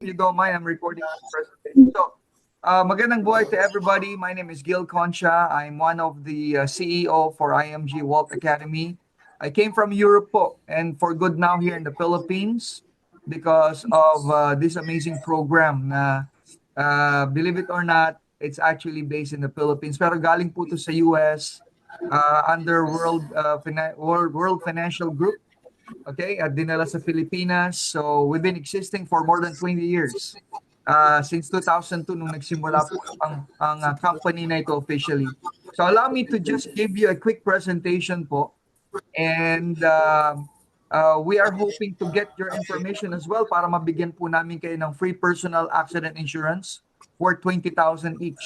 you don't mind, I'm recording the presentation. So, magandang buhay to everybody. My name is Gil Concha. I'm one of the CEO for IMG Wealth Academy. I came from Europe po, and for good now here in the Philippines because of this amazing program na believe it or not, it's actually based in the Philippines. Pero galing po to sa US under World Financial Group. Okay, at dinala sa Pilipinas. So we've been existing for more than 20 years. Since 2002 nung nagsimula po ang company na ito officially. So allow me to just give you a quick presentation po. And we are hoping to get your information as well para mabigyan po namin kayo ng free personal accident insurance for 20,000 each.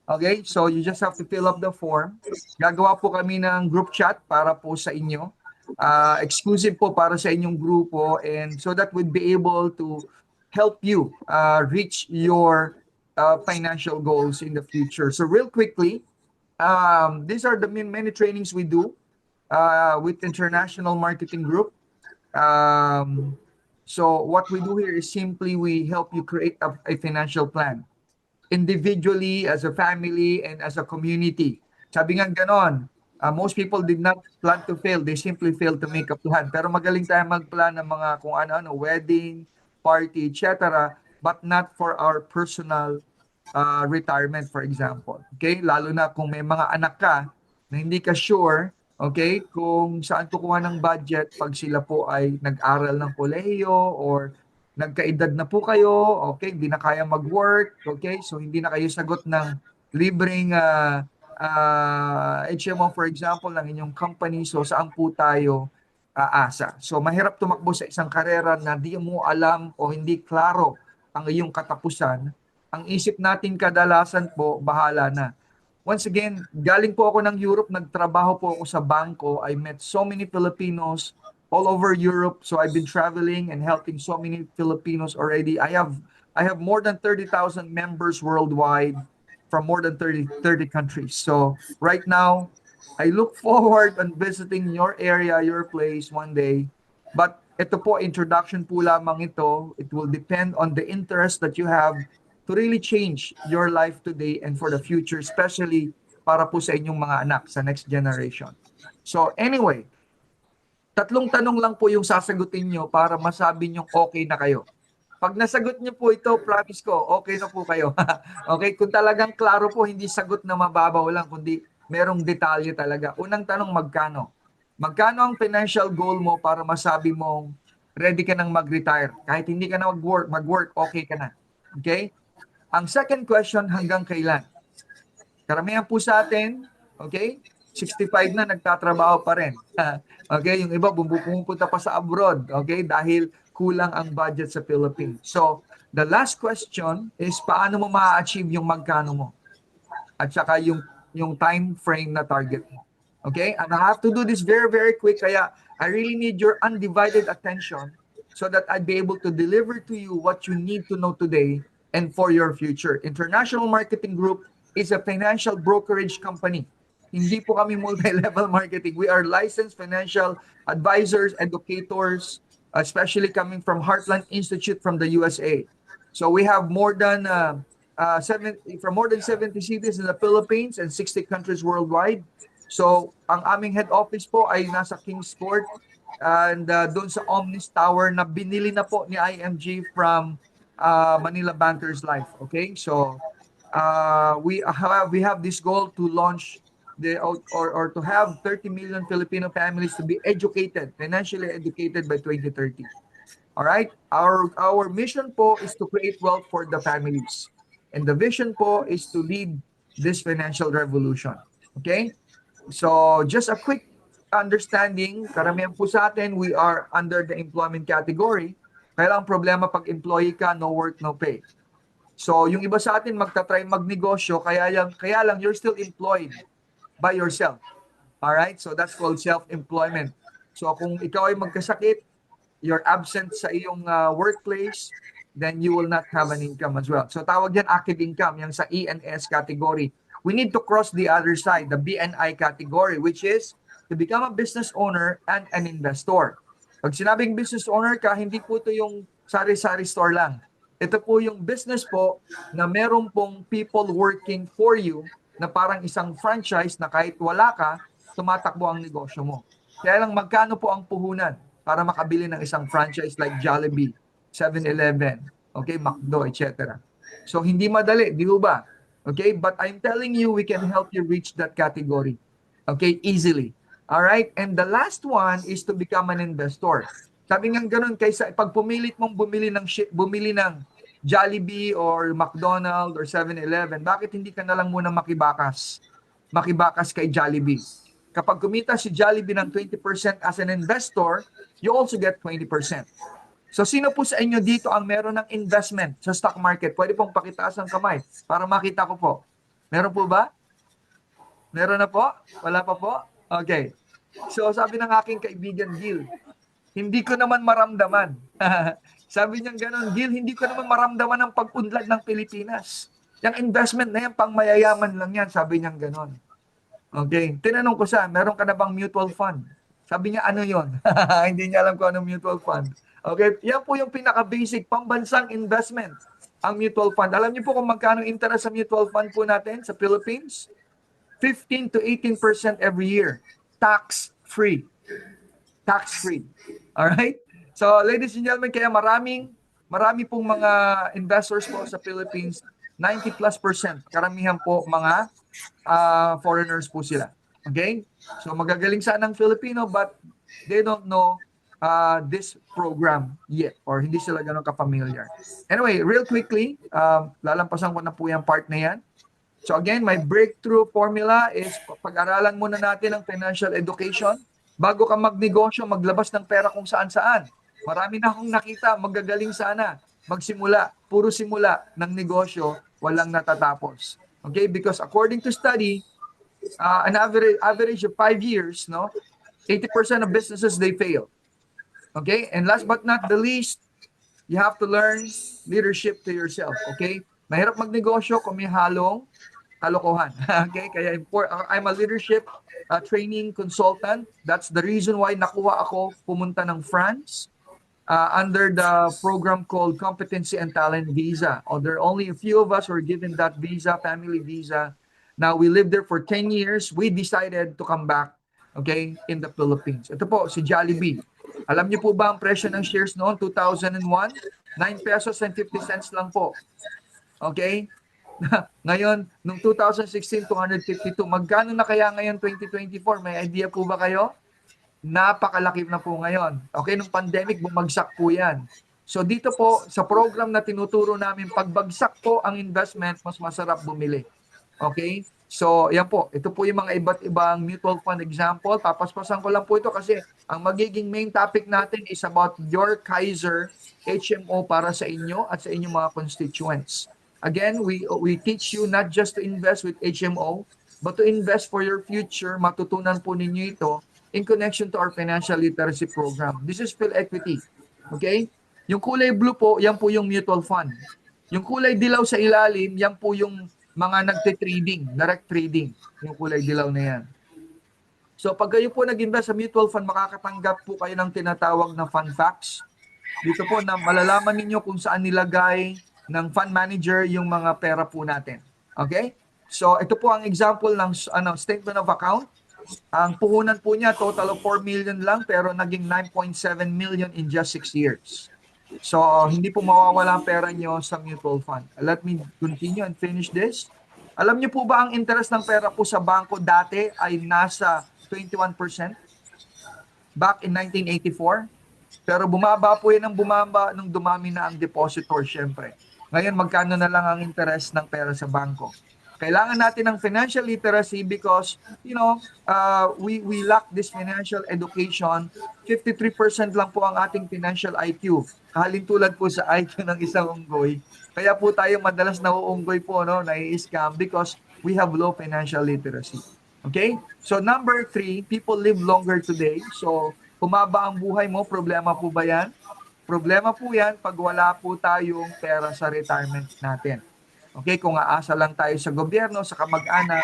Okay, so you just have to fill up the form. Gagawa po kami ng group chat para po sa inyo. Exclusive po para sa inyong grupo, and so that we'd be able to help you reach your financial goals in the future. So real quickly, these are the many trainings we do with International Marketing Group. So what we do here is simply we help you create a financial plan individually, as a family, and as a community. Sabi nga ganon, most people did not plan to fail. They simply failed to make a plan. Pero magaling tayo magplan ng mga kung ano-ano, wedding, party, etc. But not for our personal retirement, for example. Okay? Lalo na kung may mga anak ka na hindi ka sure, okay, kung saan kukuha ng budget pag sila po ay nag-aral ng kolehiyo or nagkaedad na po kayo, okay, hindi na kaya mag-work, okay, so hindi na kayo sagot ng libreng HMO, for example, ng inyong company, so saan po tayo aasa? So mahirap tumakbo sa isang karera na di mo alam o hindi klaro ang iyong katapusan. Ang isip natin kadalasan po, bahala na. Once again, galing po ako ng Europe, nagtrabaho po ako sa bangko. I met so many Filipinos all over Europe. So I've been traveling and helping so many Filipinos already. I have more than 30,000 members worldwide from more than 30 countries. So right now, I look forward on visiting your area, your place one day. But ito po, introduction po lamang ito. It will depend on the interest that you have to really change your life today and for the future, especially para po sa inyong mga anak, sa next generation. So anyway, tatlong tanong lang po yung sasagutin nyo para masabi nyo okay na kayo. Pag nasagot nyo po ito, promise ko, okay na po kayo. Okay? Kung talagang klaro po, hindi sagot na mababaw lang, kundi merong detalye talaga. Unang tanong, magkano? Magkano ang financial goal mo para masabi mong ready ka nang mag-retire? Kahit hindi ka na mag-work, okay ka na. Okay? Ang second question, hanggang kailan? Karamihan po sa atin, okay, 65 na nagtatrabaho pa rin. Okay, yung iba pumupunta pa sa abroad, okay, dahil kulang ang budget sa Philippines. So, the last question is paano mo ma-achieve yung magkano mo? At saka yung time frame na target mo. Okay? And I have to do this very, very quick. Kaya I really need your undivided attention so that I'd be able to deliver to you what you need to know today and for your future. International Marketing Group is a financial brokerage company. Hindi po kami multi-level marketing. We are licensed financial advisors, educators, especially coming from Heartland Institute from the USA. So we have more than 70 cities in the Philippines and 60 countries worldwide. So ang aming head office po ay nasa Kingsport and doon sa Omnis Tower na binili na po ni IMG from Manila Bankers Life. Okay, so we have this goal to launch or to have 30 million Filipino families to be educated, financially educated by 2030. All right, our mission po is to create wealth for the families, and the vision po is to lead this financial revolution. Okay, so just a quick understanding, karamihan po sa atin, we are under the employment category. Kaya lang problema pag employee ka, no work, no pay. So yung iba sa atin magta-try magnegosyo, kaya lang you're still employed by yourself. All right? So that's called self-employment. So kung ikaw ay magkasakit, you're absent sa iyong workplace, then you will not have an income as well. So tawag yan active income, yung sa E&S category. We need to cross the other side, the BNI category, which is to become a business owner and an investor. Pag sinabing business owner ka, hindi po ito yung sari-sari store lang. Ito po yung business po na meron pong people working for you na parang isang franchise na kahit wala ka, tumatakbo ang negosyo mo. Kaya lang magkano po ang puhunan para makabili ng isang franchise like Jollibee, 7-Eleven, okay, McDo, etc. So hindi madali, di ba? Okay, but I'm telling you, we can help you reach that category. Okay, easily. All right, and the last one is to become an investor. Sabi nga ganun, kaysa pag pumilit mong bumili ng Jollibee or McDonald's or 7-Eleven, bakit hindi ka na lang muna makibakas? Makibakas kay Jollibee. Kapag kumita si Jollibee ng 20% as an investor, you also get 20%. So sino po sa inyo dito ang meron ng investment sa stock market? Pwede pong pakitaas ang kamay para makita ko po. Meron po ba? Meron na po? Wala pa po? Okay. So sabi ng aking kaibigan Gil, hindi ko naman maramdaman. Sabi niya gano'n, Gil, hindi ko naman maramdaman ang pag-unlad ng Pilipinas. Yung investment na yan, pang mayayaman lang yan. Sabi niya gano'n. Okay. Tinanong ko siya, meron ka na bang mutual fund? Sabi niya, ano yon? Hindi niya alam kung ano mutual fund. Okay. Yan po yung pinaka-basic, pambansang investment. Ang mutual fund. Alam niyo po kung magkano interest sa mutual fund po natin sa Philippines? 15 to 18% every year. Tax-free. Tax-free. Alright? So, ladies and gentlemen, kaya marami pong mga investors po sa Philippines, 90+%. Karamihan po mga foreigners po sila. Okay? So, magagaling sana ng Filipino but they don't know this program yet or hindi sila ganun ka-familiar. Anyway, real quickly, lalampasan ko na po yung part na yan. So again, my breakthrough formula is pag-aralan muna natin ang financial education. Bago ka magnegosyo, maglabas ng pera kung saan-saan. Marami na akong nakita, magagaling sana. Magsimula, puro simula ng negosyo, walang natatapos. Okay, because according to study, an average of 5 years, no, 80% of businesses, they fail. Okay, and last but not the least, you have to learn leadership to yourself. Okay, mahirap magnegosyo kung may halong kalokohan. Okay, kaya I'm a leadership training consultant. That's the reason why nakuha ako pumunta ng France under the program called Competency and Talent Visa. There are only a few of us who are given that visa, family visa. Now, we lived there for 10 years. We decided to come back, okay, in the Philippines. Ito po, si Jollibee. Alam niyo po ba ang presyo ng shares noon, 2001? 9 pesos and 50 cents lang po. Okay? Ngayon, nung 2016, 252. Magkano na kaya ngayon 2024? May idea po ba kayo? Napakalaki na po ngayon. Okay, nung pandemic, bumagsak po yan. So dito po, sa program na tinuturo namin, pagbagsak po ang investment, mas masarap bumili. Okay? So, yan po. Ito po yung mga iba't ibang mutual fund example. Papaspasan ko lang po ito kasi ang magiging main topic natin is about your Kaiser HMO para sa inyo at sa inyong mga constituents. Again, we teach you not just to invest with HMO, but to invest for your future. Matutunan po ninyo ito in connection to our financial literacy program. This is PhilEquity. Okay? Yung kulay blue po, yan po yung mutual fund. Yung kulay dilaw sa ilalim, yan po yung mga nagte-trading, direct trading. Yung kulay dilaw na yan. So pag kayo po nag-invest sa mutual fund, makakatanggap po kayo ng tinatawag na fund facts. Dito po na malalaman ninyo kung saan nilagay ng fund manager yung mga pera po natin. Okay? So ito po ang example ng statement of account. Ang puhunan po niya, total of 4 million lang, pero naging 9.7 million in just 6 years. So, hindi po mawawala ang pera nyo sa mutual fund. Let me continue and finish this. Alam niyo po ba ang interest ng pera po sa bangko dati ay nasa 21% back in 1984? Pero bumaba po yan ng bumaba nung dumami na ang depositor, syempre. Ngayon, magkano na lang ang interest ng pera sa bangko? Kailangan natin ng financial literacy because, we lack this financial education. 53% lang po ang ating financial IQ. Halintulad po sa IQ ng isang unggoy. Kaya po tayo madalas nauunggoy po, nai-scam because we have low financial literacy. Okay? So number 3, people live longer today. So humaba ang buhay mo, problema po ba yan? Problema po yan pag wala po tayong pera sa retirement natin. Okay, kung aasa lang tayo sa gobyerno, sa kamag-anak,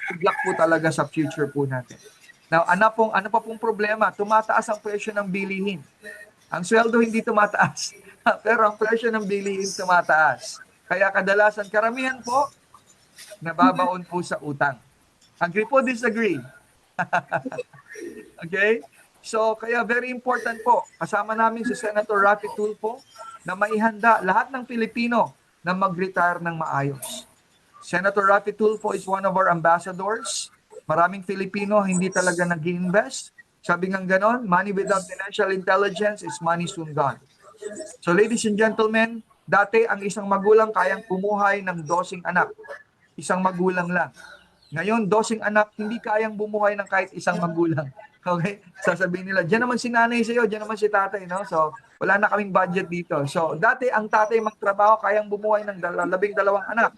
tuglak po talaga sa future po natin. Now, ano pa pong problema? Tumataas ang presyo ng bilihin. Ang sweldo hindi tumataas. Pero ang presyo ng bilihin tumataas. Kaya kadalasan, karamihan po, nababaon po sa utang. Agree po, disagree? Okay? So, kaya very important po, kasama namin si Senator Raffy Tulfo na maihanda lahat ng Pilipino na mag-retire ng maayos. Senator Raffy Tulfo is one of our ambassadors. Maraming Filipino hindi talaga nag-invest. Sabi nga ganon, money without financial intelligence is money soon gone. So ladies and gentlemen, dati ang isang magulang kayang bumuhay ng 12 anak. Isang magulang lang. Ngayon, 12 anak, hindi kayang bumuhay ng kahit isang magulang. Okay? Sasabihin nila, diyan naman si nanay sa'yo, diyan naman si tatay, no? So, wala na kaming budget dito. So, dati ang tatay magtrabaho, kayang bumuhay ng 12 anak.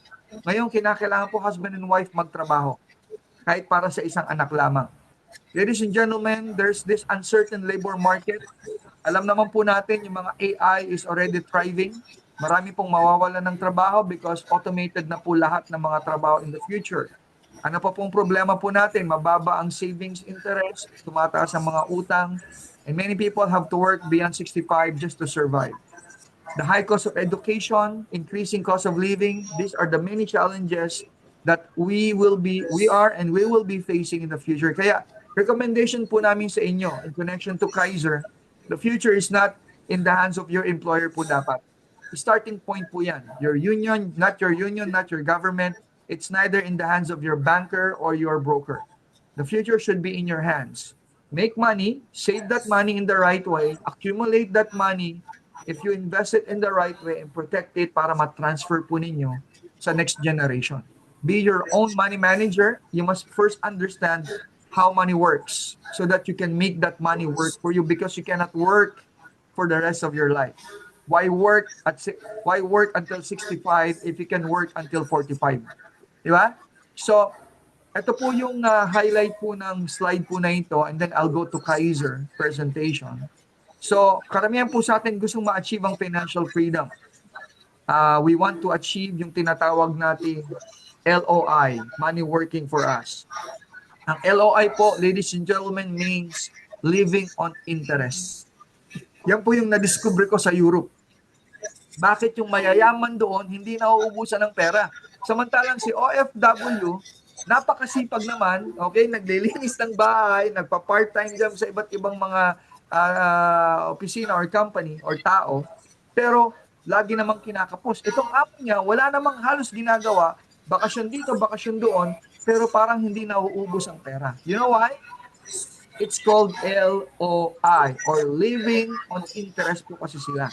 Ngayon, kinakailangan po husband and wife magtrabaho. Kahit para sa isang anak lamang. Ladies and gentlemen, there's this uncertain labor market. Alam naman po natin, yung mga AI is already thriving. Marami pong mawawalan ng trabaho because automated na po lahat ng mga trabaho in the future. Ano pa pong problema po natin? Mababa ang savings interest, tumataas ang mga utang, and many people have to work beyond 65 just to survive. The high cost of education, increasing cost of living, these are the many challenges that we will be facing in the future. Kaya, recommendation po namin sa inyo in connection to Kaiser, the future is not in the hands of your employer po dapat. Starting point po yan. Your union, not your government. It's neither in the hands of your banker or your broker. The future should be in your hands. Make money, save that money in the right way, accumulate that money. If you invest it in the right way and protect it para ma-transfer po ninyo sa next generation. Be your own money manager. You must first understand how money works so that you can make that money work for you because you cannot work for the rest of your life. Why work until 65 if you can work until 45? Di ba? So, ito po yung highlight po ng slide po na ito and then I'll go to Kaiser presentation. So, karamihan po sa atin gustong ma-achieve ang financial freedom. We want to achieve yung tinatawag natin LOI, money working for us. Ang LOI po, ladies and gentlemen, means living on interest. Yan po yung na-discover ko sa Europe. Bakit yung mayayaman doon hindi nauubusan ng pera? Samantalang si OFW, napakasipag naman, okay, naglilinis ng bahay, nagpa-part-time job sa iba't ibang mga opisina or company or tao, pero lagi namang kinakapos. Itong amo niya, wala namang halos ginagawa, bakasyon dito, bakasyon doon, pero parang hindi nauubos ang pera. You know why? It's called LOI or living on interest po kasi sila.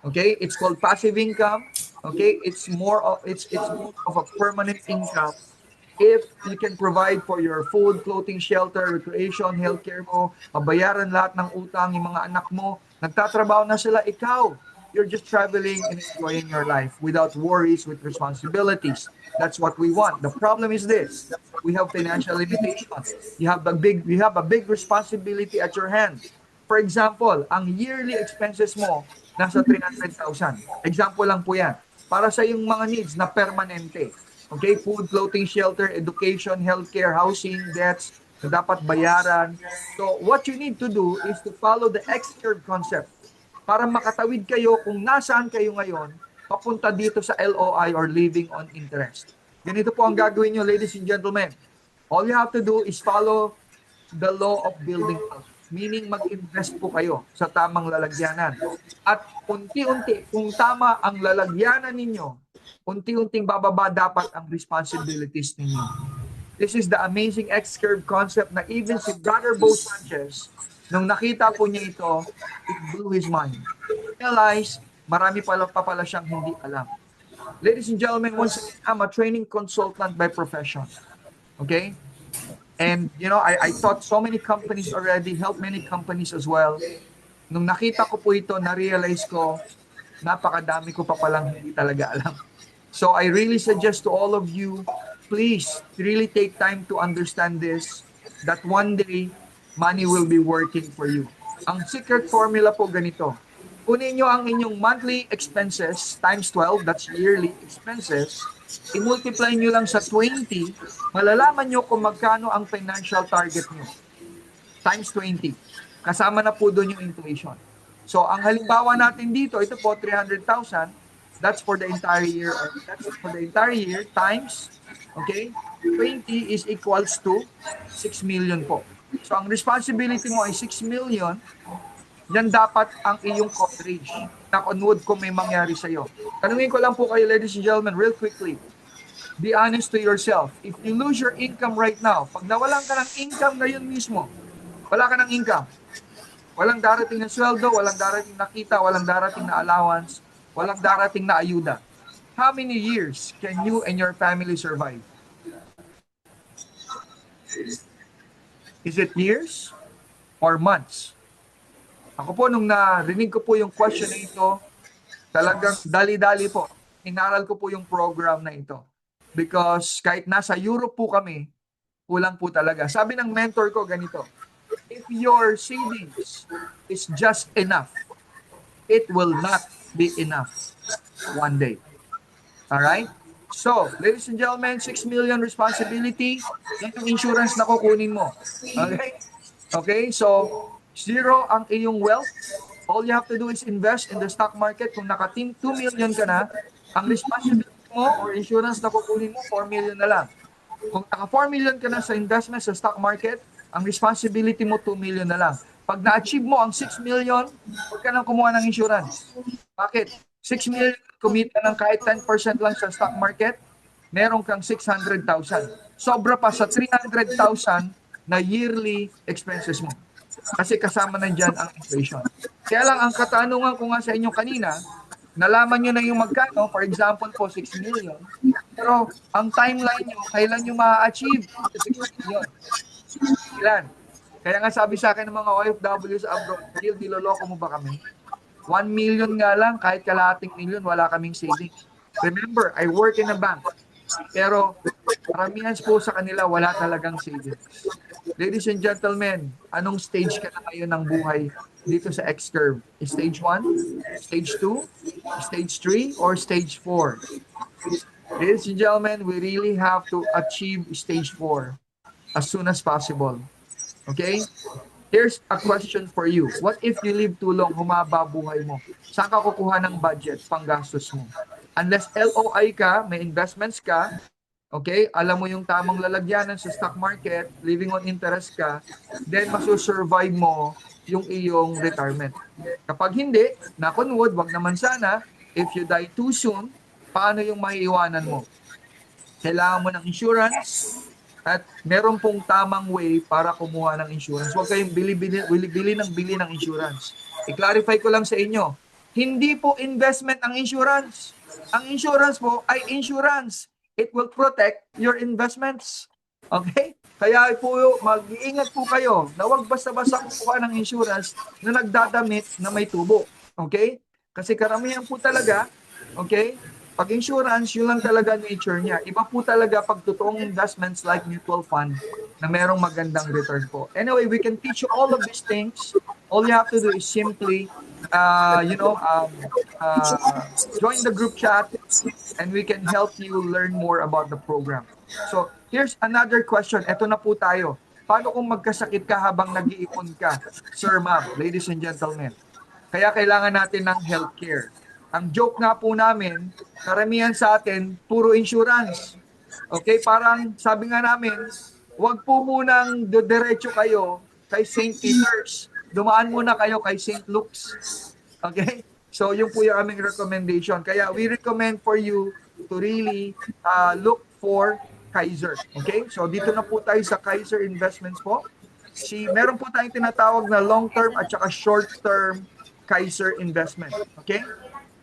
Okay? It's called passive income. Okay? It's more of a permanent income. If you can provide for your food, clothing, shelter, recreation, healthcare mo, mabayaran lahat ng utang yung mga anak mo, nagtatrabaho na sila, ikaw, you're just traveling and enjoying your life without worries, with responsibilities. That's what we want. The problem is this. We have financial limitations. You have a big responsibility at your hand. For example, ang yearly expenses mo nasa 300,000. Example lang po yan. Para sa yung mga needs na permanente. Okay? Food, clothing, shelter, education, healthcare, housing, debts na dapat bayaran. So, what you need to do is to follow the X-curve concept para makatawid kayo kung nasaan kayo ngayon papunta dito sa LOI or living on interest. Ganito po ang gagawin nyo, ladies and gentlemen. All you have to do is follow the law of building wealth. Meaning mag-invest po kayo sa tamang lalagyanan. At unti-unti, kung tama ang lalagyanan ninyo, unti-unting bababa dapat ang responsibilities ninyo. This is the amazing X-curve concept na even si Brother Bo Sanchez, nung nakita po niya ito, it blew his mind. Realize, marami pa pala siyang hindi alam. Ladies and gentlemen, once again, I'm a training consultant by profession. Okay? And, you know, I taught so many companies already, helped many companies as well. Nung nakita ko po ito, na-realize ko, napakadami ko pa palang hindi talaga alam. So I really suggest to all of you, please really take time to understand this, that one day, money will be working for you. Ang secret formula po ganito. Kunin nyo ang inyong monthly expenses times 12, that's yearly expenses, i-multiply nyo lang sa 20, malalaman nyo kung magkano ang financial target nyo. Times 20. Kasama na po doon yung inflation. So, ang halimbawa natin dito, ito po, 300,000. That's for the entire year. That's for the entire year times, okay, 20 is equals to 6 million po. So, ang responsibility mo ay 6 million. Yan dapat ang iyong coverage. Knock on wood kung may mangyari sa'yo. Tanungin ko lang po kayo, ladies and gentlemen, real quickly. Be honest to yourself. If you lose your income right now, pag nawalan ka ng income ngayon mismo, wala ka ng income, walang darating na sweldo, walang darating na kita, walang darating na allowance, walang darating na ayuda. How many years can you and your family survive? Is it years or months? Ako po, nung narinig ko po yung question na ito, talagang dali-dali po. Inaral ko po yung program na ito. Because kahit nasa Europe po kami, kulang po talaga. Sabi ng mentor ko ganito, if your savings is just enough, it will not be enough one day. Alright? So, ladies and gentlemen, 6 million responsibility, yan yung insurance na kukunin mo. Okay? Okay? So, zero ang iyong wealth. All you have to do is invest in the stock market. Kung naka-2 million ka na, ang responsibility mo or insurance na kukunin mo, 4 million na lang. Kung naka 4 million ka na sa investment sa stock market, ang responsibility mo 2 million na lang. Pag na-achieve mo ang 6 million, huwag ka nang kumuha ng insurance. Bakit? 6 million, kumita ng kahit 10% lang sa stock market, meron kang 600,000. Sobra pa sa 300,000 na yearly expenses mo. Kasi kasama na dyan ang inflation. Kaya lang, ang katanungan ko nga sa inyo kanina, nalaman nyo na yung magkano, for example po, 6 million. Pero ang timeline nyo, kailan nyo ma-achieve 6 million? Ilan? Kaya nga sabi sa akin ng mga OFW sa abroad, Gil, niloloko mo ba kami? 1 million nga lang, kahit kalahating million, wala kaming savings. Remember, I work in a bank. Pero karamihan po sa kanila, wala talagang savings. Ladies and gentlemen, anong stage ka na ngayon ng buhay dito sa X-curve? Stage 1, stage 2, stage 3, or stage 4? Ladies and gentlemen, we really have to achieve stage 4 as soon as possible. Okay? Here's a question for you. What if you live too long, humaba buhay mo? Saan ka kukuha ng budget, panggastos mo? Unless LOI ka, may investments ka, okay, alam mo yung tamang lalagyanan sa stock market, living on interest ka, then masusurvive mo yung iyong retirement. Kapag hindi, knock on wood, wag naman sana, if you die too soon, paano yung maiiwanan mo? Kailangan mo ng insurance, at meron pong tamang way para kumuha ng insurance. Huwag kayong bili ng insurance. I-clarify ko lang sa inyo, hindi po investment ang insurance. Ang insurance po ay insurance. It will protect your investments. Okay? Kaya po, mag-iingat po kayo na huwag basta-basta kukuha ng insurance na nagdadamit na may tubo. Okay? Kasi karamihan po talaga, okay, pag insurance, yun lang talaga nature niya. Iba po talaga pag totoong investments like mutual fund na merong magandang return po. Anyway, we can teach you all of these things. All you have to do is simply, join the group chat and we can help you learn more about the program. So, here's another question. Ito na po tayo. Paano kung magkasakit ka habang nag-iipon ka? Sir, ma'am, ladies and gentlemen. Kaya kailangan natin ng healthcare. Ang joke nga po namin, karamihan sa atin, puro insurance. Okay, parang sabi nga namin, wag po munang diretso kayo kay St. Peter's. Dumaan muna kayo kay St. Luke's. Okay? So, yun po yung aming recommendation. Kaya we recommend for you to really look for Kaiser. Okay? So, dito na po tayo sa Kaiser Investments po. Meron po tayong tinatawag na long-term at saka short-term Kaiser investment. Okay?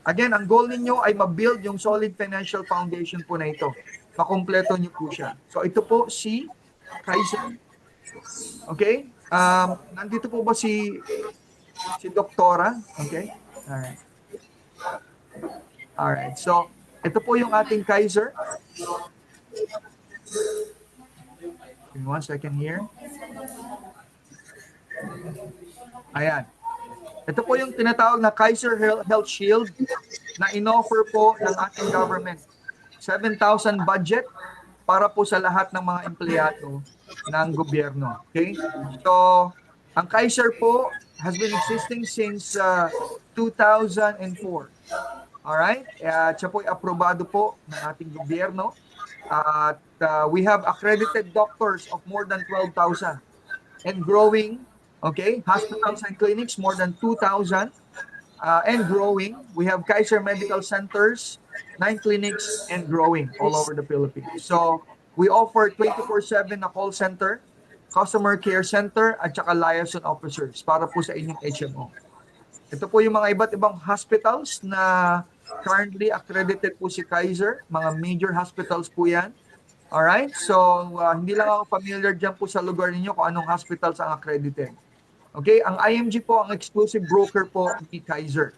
Again, ang goal ninyo ay ma-build yung solid financial foundation po na ito. Makompleto nyo po siya. So, ito po si Kaiser. Okay? Nandito po ba si Doktora? Okay? Alright. Alright. So, ito po yung ating Kaiser. Give me 1 second here. Ayan. Ito po yung tinatawag na Kaiser Health Shield na in-offer po ng ating government. 7,000 budget para po sa lahat ng mga empleyado ng gobyerno. Okay? So, ang Kaiser po has been existing since 2004. Alright? At siya po ay aprobado po ng ating gobyerno. At we have accredited doctors of more than 12,000 and growing. Okay? Hospitals and clinics, more than 2,000 and growing. We have Kaiser Medical Centers, 9 clinics and growing all over the Philippines. So, we offer 24/7 na call center, customer care center, at saka liaison officers para po sa inyong HMO. Ito po yung mga iba't ibang hospitals na currently accredited po si Kaiser. Mga major hospitals po yan. Alright? So, hindi lang ako familiar dyan po sa lugar ninyo kung anong hospitals ang accredited. Okay? Ang IMG po, ang exclusive broker po ni Kaiser.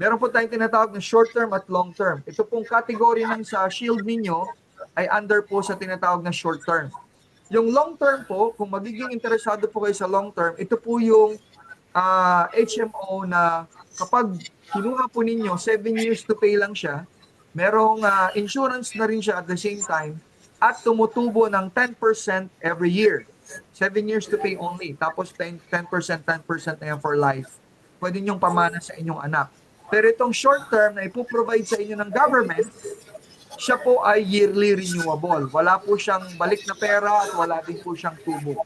Meron po tayong tinatawag na short term at long term. Ito pong category ng sa shield ninyo ay under po sa tinatawag na short term. Yung long term po, kung magiging interesado po kayo sa long term, ito po yung HMO na kapag kinuha po ninyo, 7 years to pay lang siya, merong insurance na rin siya at the same time, at tumutubo ng 10% every year. 7 years to pay only. Tapos 10% na yan for life. Pwede nyong pamana sa inyong anak. Pero itong short term na ipoprovide sa inyo ng government, siya po ay yearly renewable. Wala po siyang balik na pera at wala din po siyang tubo.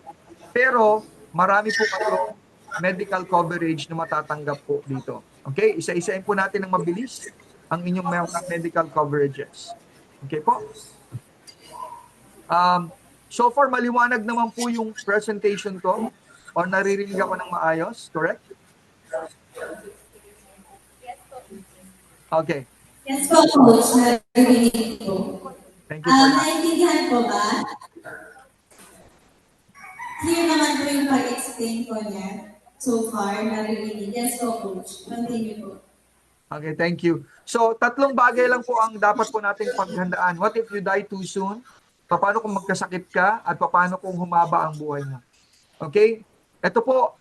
Pero marami po kayo medical coverage na matatanggap po dito. Okay? Isa-isain po natin ng mabilis ang inyong mga medical coverages. Okay po? So far, maliwanag naman po yung presentation ko or naririnig ako ng maayos, correct? Okay. Yes po, Coach. Naririnig po. Thank you for that. Naintindihan po ba? Clear naman po yung pag-explain ko niya. So far, naririnig. Yes po, Coach. Continue po. Okay, thank you. So, tatlong bagay lang po ang dapat po nating paghandaan. What if you die too soon? Paano kung magkasakit ka? At paano kung humaba ang buhay mo? Okay? Ito po,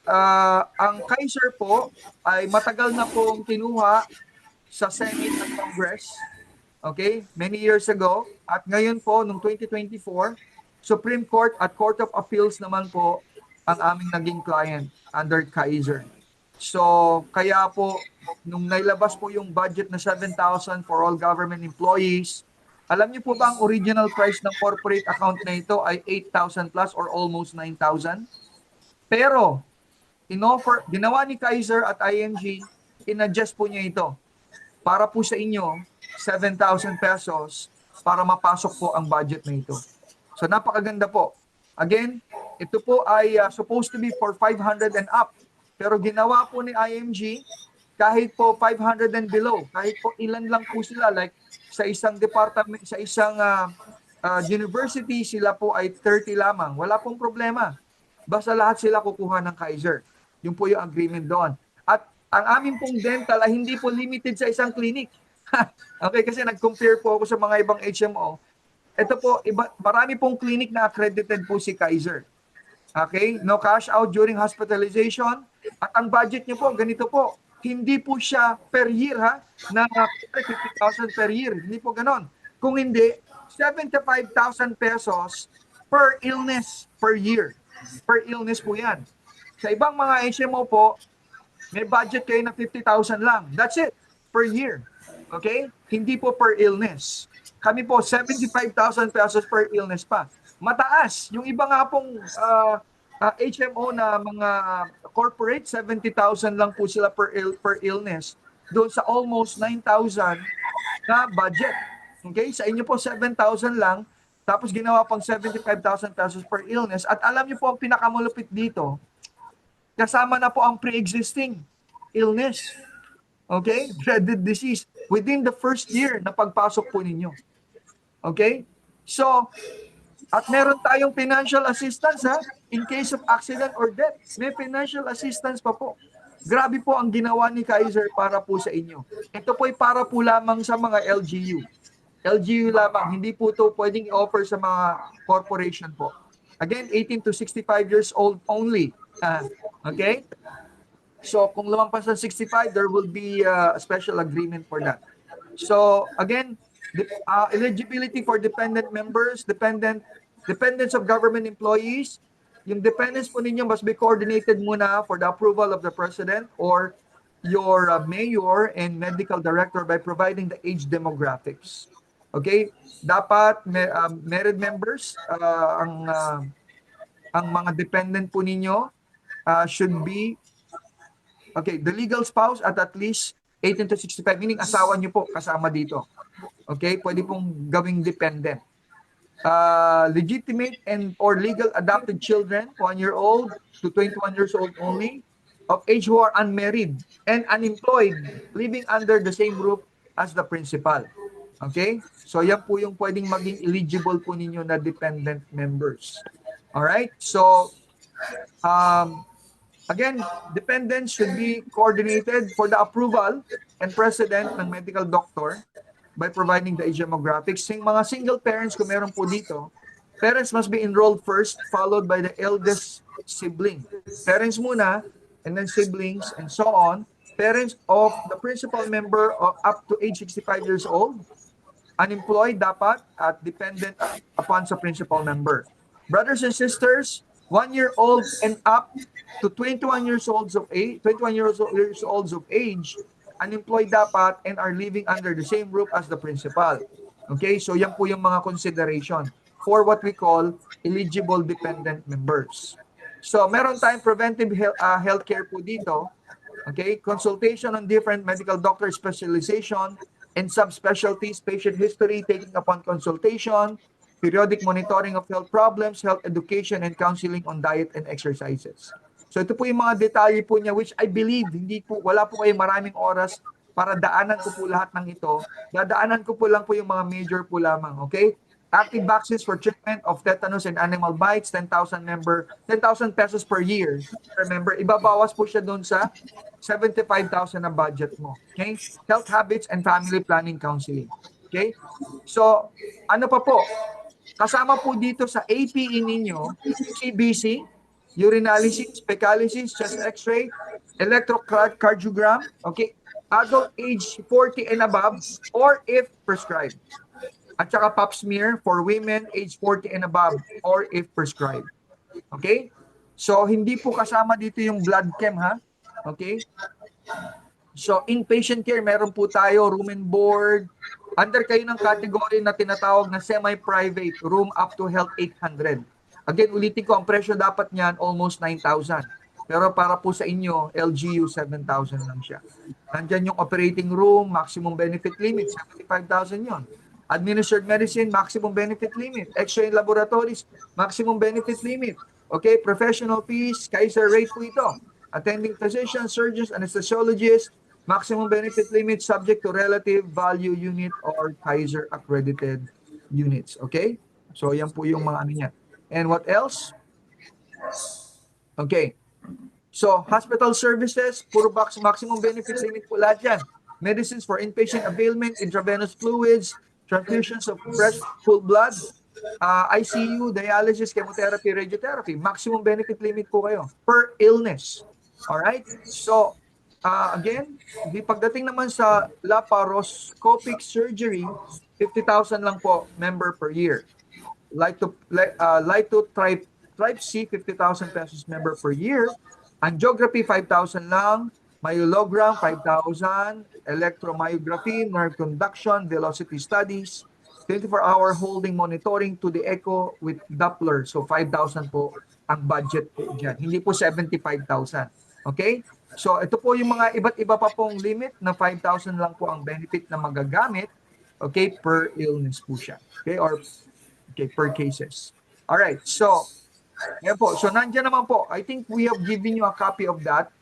ang Kaiser po ay matagal na pong kinuha sa Senate at Congress. Okay? Many years ago. At ngayon po, noong 2024, Supreme Court at Court of Appeals naman po ang aming naging client under Kaiser. So, kaya po, nung nailabas po yung budget na 7,000 for all government employees, alam niyo po ba ang original price ng corporate account na ito ay 8,000 plus or almost 9,000? Pero, ginawa ni Kaiser at IMG, in-adjust po niya ito para po sa inyo, 7,000 pesos para mapasok po ang budget na ito. So, napakaganda po. Again, ito po ay supposed to be for 500 and up. Pero ginawa po ni IMG, kahit po 500 and below, kahit po ilan lang po sila, like sa isang department, sa isang university, sila po ay 30 lamang. Wala pong problema. Basta lahat sila kukuha ng Kaiser. Yun po yung agreement doon. At ang amin pong dental ay hindi po limited sa isang clinic. Okay, kasi nag-compare po ako sa mga ibang HMO. Ito po, marami pong clinic na accredited po si Kaiser. Okay? No cash out during hospitalization. At ang budget niyo po, ganito po. Hindi po siya per year, ha? Na 50,000 per year. Hindi po ganon. Kung hindi, 75,000 pesos per illness per year. Per illness po yan. Sa ibang mga HMO po, may budget kayo na 50,000 lang. That's it. Per year. Okay? Hindi po per illness. Kami po, 75,000 pesos per illness pa. Mataas. Yung iba nga pong HMO na mga corporate, 70,000 lang po sila per illness. Doon sa almost 9,000 na budget. Okay? Sa inyo po, 7,000 lang. Tapos ginawa pang 75,000 pesos per illness. At alam niyo po, ang pinakamalupit dito, kasama na po ang pre-existing illness. Okay? Dreaded disease. Within the first year na pagpasok po ninyo. Okay? So, at meron tayong financial assistance, ha? In case of accident or death. May financial assistance pa po. Grabe po ang ginawa ni Kaiser para po sa inyo. Ito po ay para po lamang sa mga LGU. LGU lamang. Hindi po ito pwedeng i-offer sa mga corporation po. Again, 18 to 65 years old only. Okay? So, kung lumampas ng 65, there will be a special agreement for that. So, again, eligibility for dependent members, dependents of government employees, yung dependents po ninyo must be coordinated muna for the approval of the President or your mayor and medical director by providing the age demographics. Okay? Dapat married members, ang mga dependent po ninyo should be, okay, the legal spouse at least 18 to 65, meaning asawa nyo po kasama dito. Okay? Pwede pong gawing dependent. Legitimate and or legal adopted children, 1 year old to 21 years old only, of age who are unmarried and unemployed, living under the same roof as the principal. Okay? So yan po yung pwedeng maging eligible po ninyo na dependent members. Alright? So, again, dependents should be coordinated for the approval and precedent ng medical doctor by providing the age demographics. Yung mga single parents, kung meron po dito, parents must be enrolled first, followed by the eldest sibling. Parents muna, and then siblings, and so on. Parents of the principal member of up to age 65 years old, unemployed dapat, at dependent upon sa principal member. Brothers and sisters, 1 year old and up to 21 years old of age, unemployed dapat and are living under the same roof as the principal. Okay, so yan po yung mga consideration for what we call eligible dependent members. So meron tayong preventive healthcare po dito. Okay, consultation on different medical doctor specialization and subspecialties, patient history taking upon consultation, periodic monitoring of health problems, health education, and counseling on diet and exercises. So ito po yung mga detalye po niya which I believe wala po kayo maraming oras para daanan ko po lahat ng ito. Dadaanan ko po lang po yung mga major po lamang, okay? Active vaccines for treatment of tetanus and animal bites, 10,000 pesos per year. Remember, ibabawas po siya doon sa 75,000 na budget mo. Okay? Health habits and family planning counseling. Okay? So, ano pa po? Kasama po dito sa APE ninyo, CBC, urinalysis, fecalysis, chest x-ray, electrocardiogram, okay, adult age 40 and above, or if prescribed. At saka pap smear for women age 40 and above, or if prescribed. Okay? So, hindi po kasama dito yung blood chem, ha? Okay? So, inpatient care, meron po tayo, room and board. Under kayo ng category na tinatawag na semi-private, room up to health 800. Again, ulitin ko, ang presyo dapat niyan, almost 9,000. Pero para po sa inyo, LGU, 7,000 lang siya. Nandyan yung operating room, maximum benefit limit, 75,000 yon. Administered medicine, maximum benefit limit. X-ray laboratories, maximum benefit limit. Okay, professional fees, Kaiser rate po ito. Attending physicians, surgeons, anesthesiologists, maximum benefit limit subject to relative value unit or Kaiser accredited units. Okay? So, yan po yung mga ano niya. And what else? Okay. So, hospital services, puro maximum benefit limit po lahat yan. Medicines for inpatient availment, intravenous fluids, transfusions of fresh whole blood, ICU, dialysis, chemotherapy, radiotherapy. Maximum benefit limit po kayo per illness. Alright? So, again, pagdating naman sa laparoscopic surgery, 50,000 lang po member per year. Type C, 50,000 pesos member per year. Angiography, 5,000 lang. Myelogram, 5,000. Electromyography, nerve conduction, velocity studies. 24-hour holding monitoring to the echo with Doppler. So, 5,000 po ang budget po dyan. Hindi po 75,000. Okay? So, ito po yung mga iba't iba pa pong limit na 5,000 lang po ang benefit na magagamit. Okay? Per illness po siya. Okay? Or, okay, per cases. Alright. So, yan po. So, nandiyan naman po. I think we have given you a copy of that.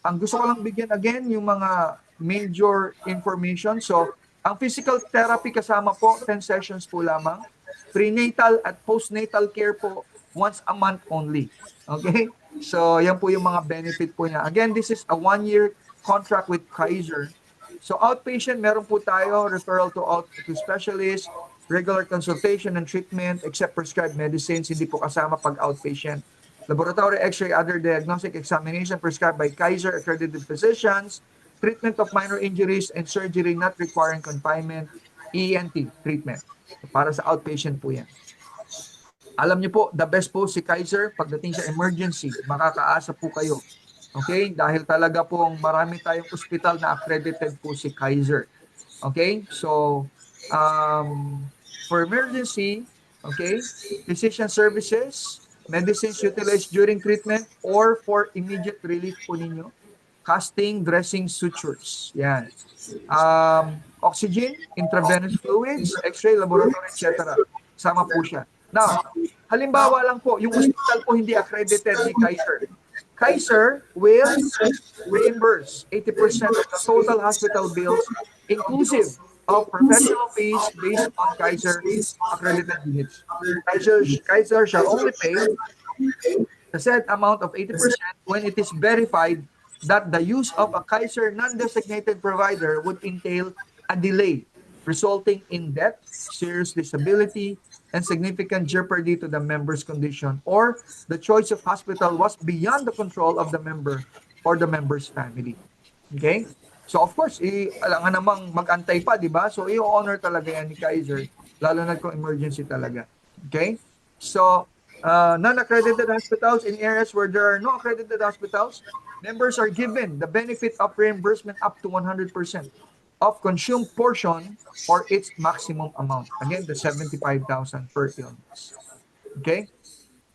Ang gusto ko lang bigyan again, yung mga major information. So, ang physical therapy kasama po, 10 sessions po lamang. Prenatal at postnatal care po, once a month only. Okay? So, yan po yung mga benefit po niya. Again, this is a 1-year contract with Kaiser. So, outpatient, meron po tayo, referral to specialist, regular consultation and treatment, except prescribed medicines, hindi po kasama pag outpatient. Laboratory x-ray, other diagnostic examination prescribed by Kaiser accredited physicians, treatment of minor injuries and surgery not requiring confinement, ENT treatment. Para sa outpatient po yan. Alam niyo po, the best po si Kaiser pagdating sa emergency. Makakaasa po kayo. Okay? Dahil talaga pong marami tayong ospital na accredited po si Kaiser. Okay? So, for emergency, okay, physician services, medicines utilized during treatment, or for immediate relief po ninyo, casting, dressing, sutures. Yan. Oxygen, intravenous fluids, x-ray, laboratory, etc. Sama po siya. Now, halimbawa lang po, yung hospital po hindi accredited ni Kaiser. Kaiser will reimburse 80% of the total hospital bills inclusive of professional fees based on Kaiser accredited units. Kaiser shall only pay the said amount of 80% when it is verified that the use of a Kaiser non-designated provider would entail a delay resulting in death, serious disability, and significant jeopardy to the member's condition, or the choice of hospital was beyond the control of the member or the member's family. Okay? So of course, alangan namang mag-antay pa, di ba? So i-honor talaga yan ni Kaiser, lalo na kung emergency talaga. Okay? So, non-accredited hospitals in areas where there are no accredited hospitals, members are given the benefit of reimbursement up to 100% of consumed portion or its maximum amount. Again, the 75,000 per illness. Okay?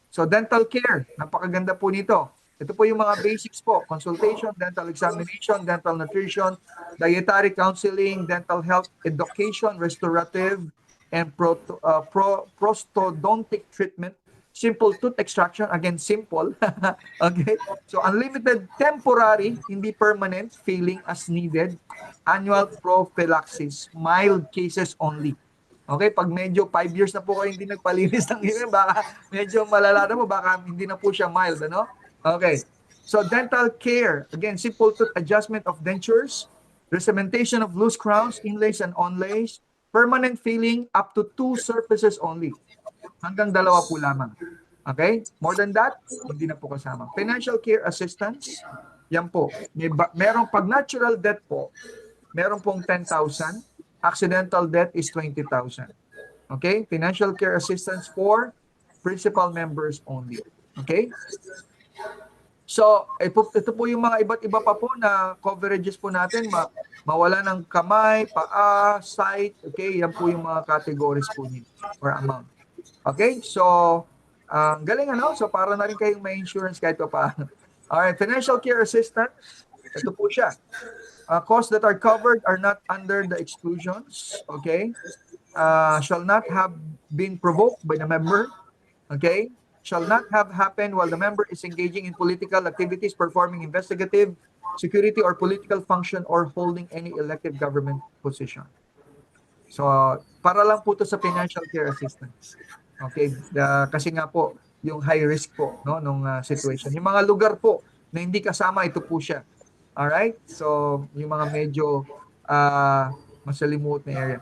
So dental care, napakaganda po nito. Ito po yung mga basics po: consultation, dental examination, dental nutrition, dietary counseling, dental health education, restorative, and prosthodontic treatment, simple tooth extraction, again, simple. Okay? So unlimited temporary, hindi permanent, filling as needed, annual prophylaxis, mild cases only. Okay, pag medyo 5 years na po kayo hindi nagpalinis ng ngipin, baka medyo malala na po, baka hindi na po siya mild, ano? Okay. So dental care, again, simple tooth adjustment of dentures, re-cementation of loose crowns, inlays and onlays, permanent filling up to 2 surfaces only. Hanggang 2 po lamang. Okay? More than that, hindi na po kasama. Financial care assistance, yan po. Merong pag natural death po, meron pong 10,000. Accidental death is 20,000. Okay? Financial care assistance for principal members only. Okay? So, ito po yung mga iba't iba pa po na coverages po natin. Mawala ng kamay, paa, sight. Okay? Yan po yung mga categories po niyo or amount. Okay? So, galing ano? So, para na rin kayong may insurance kahit pa paano. Alright, financial care assistance. Ito po siya. Costs that are covered are not under the exclusions, okay? Shall not have been provoked by the member, okay? Shall not have happened while the member is engaging in political activities, performing investigative, security, or political function, or holding any elective government position. So, para lang po to sa financial care assistance. Okay? Kasi nga po, yung high risk po, no, nung situation. Yung mga lugar po na hindi kasama, ito po siya. Alright? So, yung mga medyo masalimuot na area.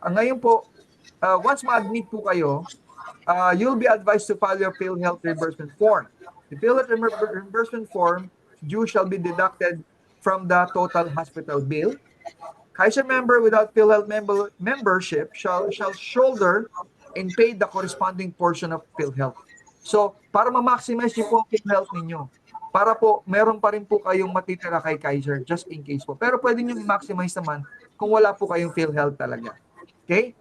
Ngayon po, once ma-admit po kayo, you'll be advised to file your PhilHealth reimbursement form. The PhilHealth reimbursement form due shall be deducted from the total hospital bill. Kaiser member without PhilHealth membership shall shoulder and pay the corresponding portion of PhilHealth. So, para ma-maximize niyo po ang PhilHealth ninyo, para po meron pa rin po kayong matitira kay Kaiser just in case po. Pero pwede niyo i-maximize naman kung wala po kayong PhilHealth talaga. Okay?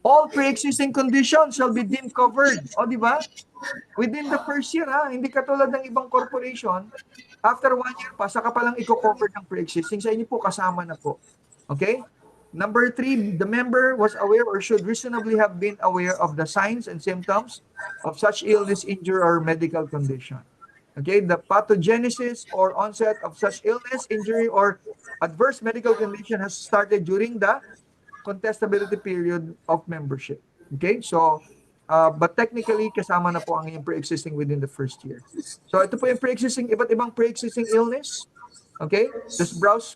All pre-existing conditions shall be deemed covered. O, di ba? Within the first year, ha? Hindi katulad ng ibang corporation, after 1 year pa, saka palang i-cover ng pre-existing. Sa inyo po, kasama na po. Okay? Number 3, the member was aware or should reasonably have been aware of the signs and symptoms of such illness, injury, or medical condition. Okay, the pathogenesis or onset of such illness, injury, or adverse medical condition has started during the contestability period of membership. Okay, so, but technically, kasama na po ang yung pre-existing within the first year. So, ito po yung pre-existing, iba't ibang pre-existing illness. Okay, just browse.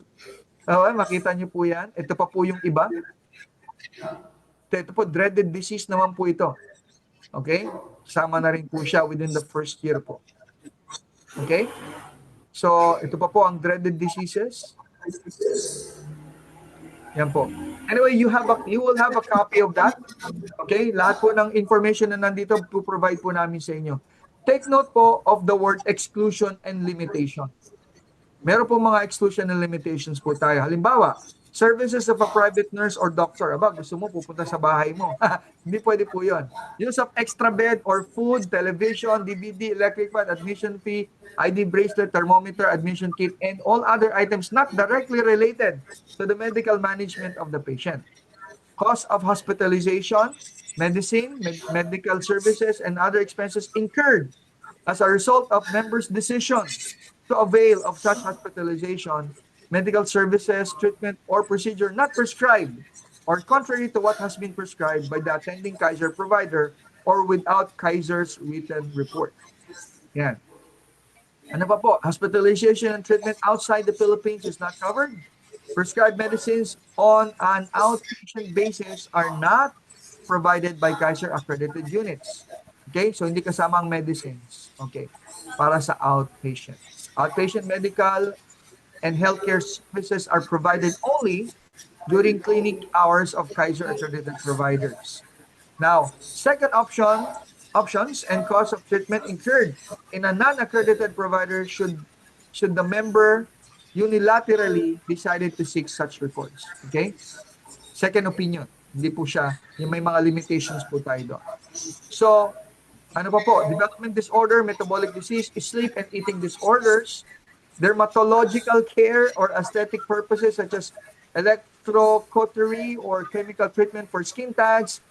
Makita niyo po yan. Ito pa po yung iba. Ito po, dreaded disease naman po ito. Okay, kasama na rin po siya within the first year po. Okay? So, ito pa po ang dreaded diseases. Yan po. Anyway, you will have a copy of that. Okay? Lahat po ng information na nandito, provide po namin sa inyo. Take note po of the word exclusion and limitation. Meron po mga exclusion and limitations po tayo. Halimbawa, services of a private nurse or doctor. Aba, gusto mo pupunta sa bahay mo. Hindi pwede po yun. Use of extra bed or food, television, DVD, electric fan, admission fee, ID bracelet, thermometer, admission kit, and all other items not directly related to the medical management of the patient. Cost of hospitalization, medicine, medical services, and other expenses incurred as a result of members' decision to avail of such hospitalization, medical services, treatment, or procedure not prescribed or contrary to what has been prescribed by the attending Kaiser provider or without Kaiser's written report. Yan. Ano pa po? Hospitalization and treatment outside the Philippines is not covered. Prescribed medicines on an outpatient basis are not provided by Kaiser accredited units. Okay? So, hindi kasama ang medicines. Okay? Para sa outpatient. Outpatient medical and healthcare services are provided only during clinic hours of Kaiser accredited providers. Now, second options and cost of treatment incurred in a non-accredited provider should the member unilaterally decided to seek such records. Okay? Second opinion. Hindi po siya, yung may mga limitations po tayo doon. So, ano pa po? Development disorder, metabolic disease, sleep and eating disorders, dermatological care or aesthetic purposes such as electrocautery or chemical treatment for skin tags,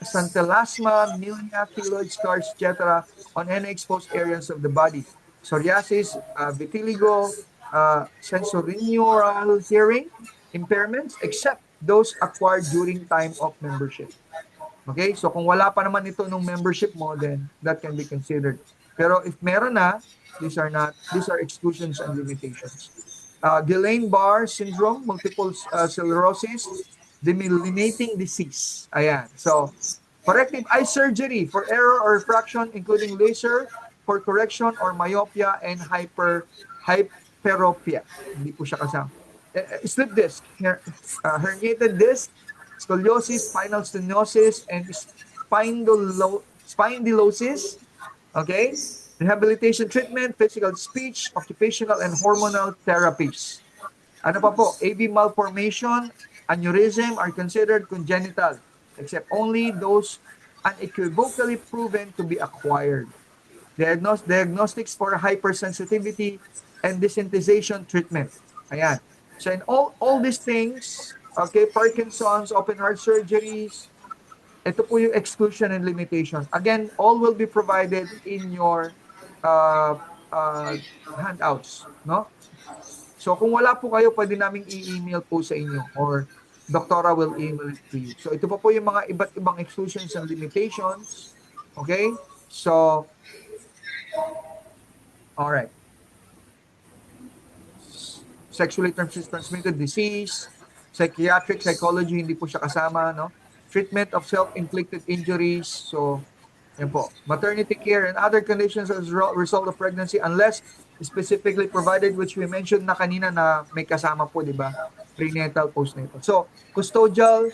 xanthelasma, milia, keloid scars, etc. on any exposed areas of the body. Psoriasis, vitiligo, sensorineural hearing impairments except those acquired during time of membership. Okay? So kung wala pa naman ito nung membership mo, then that can be considered. Pero if meron na, these are exclusions and limitations. Guillain-Barré syndrome, multiple sclerosis, demyelinating disease. Ayan. So, corrective eye surgery for error or refraction, including laser for correction or myopia and hyperopia. Hindi po siya kasama. Slip disc, herniated disc, scoliosis, spinal stenosis, and spondylosis. Okay? Rehabilitation treatment, physical speech, occupational and hormonal therapies. Ano pa po? AV malformation, aneurysm are considered congenital, except only those unequivocally proven to be acquired. Diagnostics for hypersensitivity and desensitization treatment. Ayan. So in all these things, okay, Parkinson's, open heart surgeries, ito po yung exclusion and limitation. Again, all will be provided in your handouts, no? So kung wala po kayo, pwede naming i-email po sa inyo or Doktora will email it to you. So ito po yung mga iba't ibang exclusions and limitations. Okay? So, alright. Sexually transmitted disease, psychiatric, psychology, hindi po siya kasama, no? Treatment of self-inflicted injuries, so, yan po. Maternity care and other conditions as a result of pregnancy unless specifically provided, which we mentioned na kanina na may kasama po, di ba? Prenatal, postnatal. So, custodial,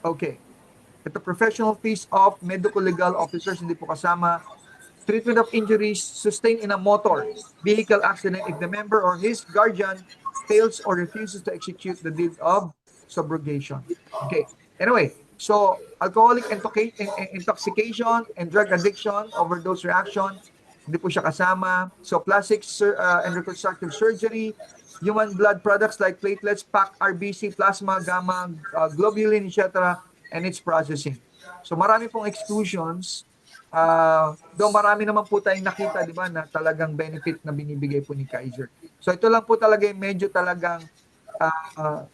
okay. Ito, professional fees of medical legal officers, hindi po kasama. Treatment of injuries sustained in a motor vehicle accident if the member or his guardian fails or refuses to execute the deed of subrogation. Okay. Anyway, so alcoholic intoxication and drug addiction, overdose reaction, hindi po siya kasama. So plastic and reconstructive surgery, human blood products like platelets, PAC, RBC, plasma, gamma, globulin, etc. and its processing. So marami pong exclusions. Though marami naman po tayong nakita, di ba, na talagang benefit na binibigay po ni Kaiser. So ito lang po talaga yung medyo talagang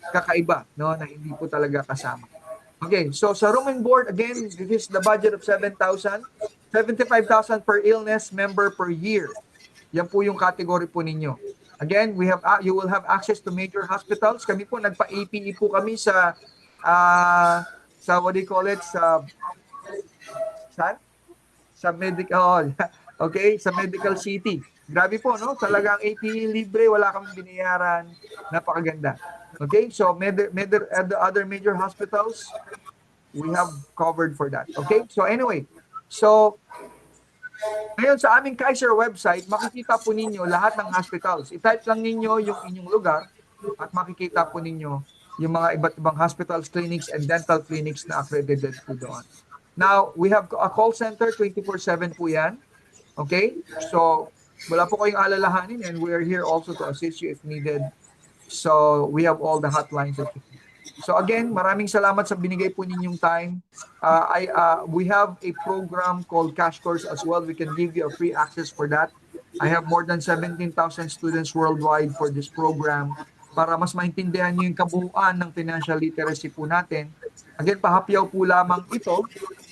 kakaiba, no, na hindi po talaga kasama. Okay, so sa room and board, again, this is the budget of 7,000, 75,000 per illness member per year. Yan po yung category po ninyo. Again, you will have access to major hospitals. Kami po, nagpa-APE po kami sa what do you call it, saan? Sa medical, okay, sa medical city. Grabe po, no? Talagang 80 libre, wala kang binayaran. Napakaganda. Okay? So, other major hospitals, we have covered for that. Okay? So, anyway. So, ngayon sa aming Kaiser website, makikita po ninyo lahat ng hospitals. I-type lang ninyo yung inyong lugar at makikita po ninyo yung mga iba't ibang hospitals, clinics, and dental clinics na accredited po doon. Now, we have a call center, 24/7 po yan. Okay? So, wala po kayong alalahanin and we are here also to assist you if needed. So, we have all the hotlines that you need. So again, maraming salamat sa binigay po ninyong time. We have a program called Cash Course as well. We can give you a free access for that. I have more than 17,000 students worldwide for this program para mas maintindihan nyo yung kabuuan ng financial literacy po natin. Again, pahapyaw po lamang ito.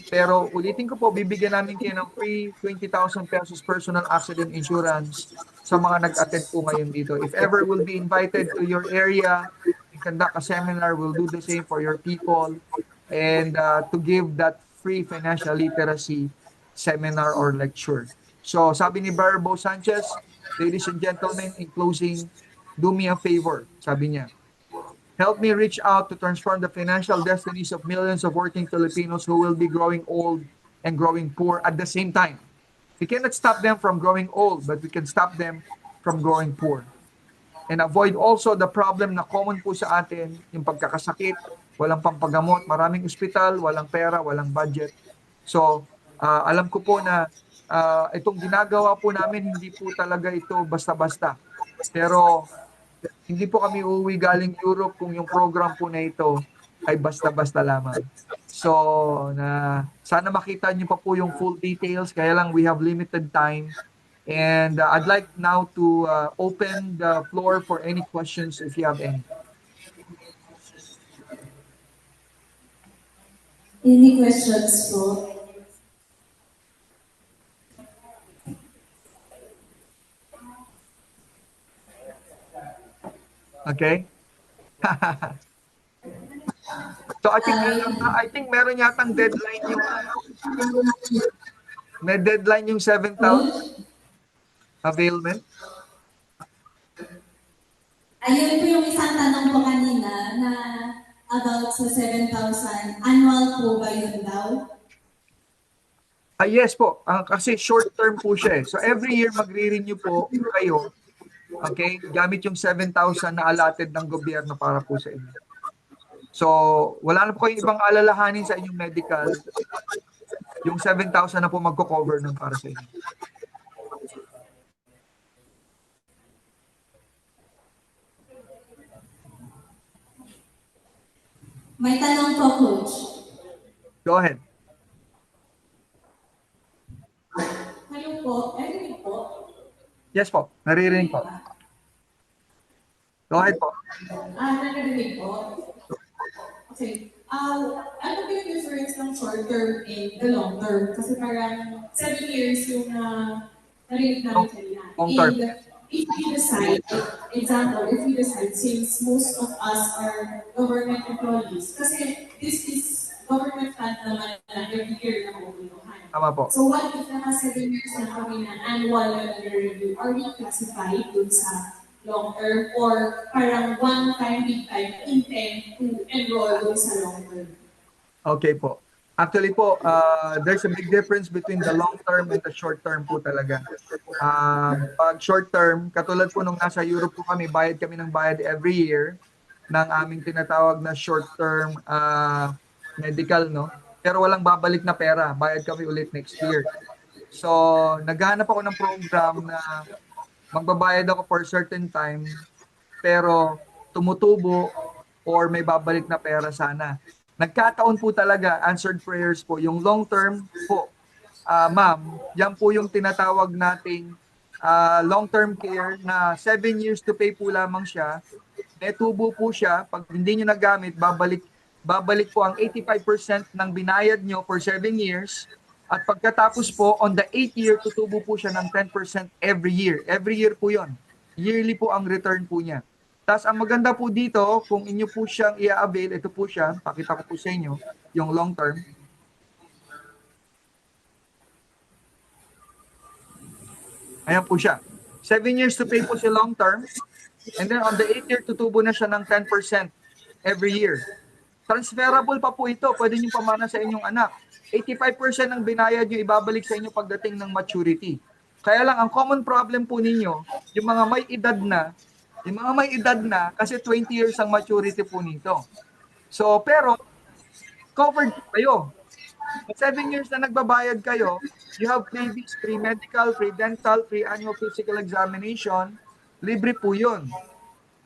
Pero ulitin ko po, bibigyan namin kayo ng free 20,000 pesos personal accident insurance sa mga nag-attend po ngayon dito. If ever will be invited to your area, conduct a seminar, we'll do the same for your people, and to give that free financial literacy seminar or lecture. So sabi ni Barbo Sanchez, ladies and gentlemen, in closing, do me a favor, sabi niya. Help me reach out to transform the financial destinies of millions of working Filipinos who will be growing old and growing poor at the same time. We cannot stop them from growing old, but we can stop them from growing poor. And avoid also the problem na common po sa atin, yung pagkakasakit, walang pampagamot, maraming ospital, walang pera, walang budget. So, alam ko po na itong ginagawa po namin, hindi po talaga ito basta-basta. Pero, hindi po kami uuwi galing Europe kung yung program po na ito ay basta-basta lamang. So, sana makita niyo pa po yung full details, kaya lang we have limited time. And I'd like now to open the floor for any questions if you have any. Any questions po? Okay? So I think meron yatang deadline yung may deadline yung 7,000 availment. Ayun po yung isang tanong po kanina na about sa 7,000. Annual po ba yun daw? Yes po, kasi short term po siya eh. So every year magre-renew po kayo, okay, gamit yung 7,000 na allotted ng gobyerno para po sa inyo. So wala na po kayong ibang alalahanin sa inyong medical. Yung 7,000 na po magko-cover nun para sa inyo. May tanong po, Coach. Go ahead. Hello po, narinig po? Yes po, naririnig po. Go ahead po. Narinig po? Okay. Ano ba yung difference ng short term and the long term? Kasi parang 7 years yung narinig namin kanina. Long term. And if you decide, example, if you decide, since most of us are government employees, kasi this is government fund naman na every year na pupunuhan. Tama po. So what if naka 7 years na kami na annual na review, are we classified dun sa long term or parang one time big time intend to enroll dun sa long term? Okay po. Actually po, there's a big difference between the long term and the short term po talaga. Pag short term, katulad po nung nasa Europe po kami, bayad kami ng bayad every year ng aming tinatawag na short term medical, no? Pero walang babalik na pera, bayad kami ulit next year. So, naghahanap ako ng program na magbabayad ako for certain time, pero tumutubo or may babalik na pera sana. Nagkataon po talaga, answered prayers po. Yung long term po, ma'am, yan po yung tinatawag nating long-term care na 7 years to pay po lamang siya. May tubo po siya. Pag hindi nyo nagamit, babalik po ang 85% ng binayad nyo for 7 years. At pagkatapos po, on the 8th year, tutubo po siya ng 10% every year. Every year po yon. Yearly po ang return po niya. Tapos ang maganda po dito, kung inyo po siyang i-avail, ito po siya, pakita ko po sa inyo, yung long term. Ayan po siya. 7 years to pay po si long term. And then on the 8th year, tutubo na siya ng 10% every year. Transferable pa po ito. Pwede nyo pamana sa inyong anak. 85% ng binayad nyo ibabalik sa inyo pagdating ng maturity. Kaya lang, ang common problem po ninyo, yung mga may edad na, kasi 20 years ang maturity po nito. So, pero, covered po kayo. 7 years na nagbabayad kayo, you have freebies, free medical, free dental, free annual physical examination. Libre po yun.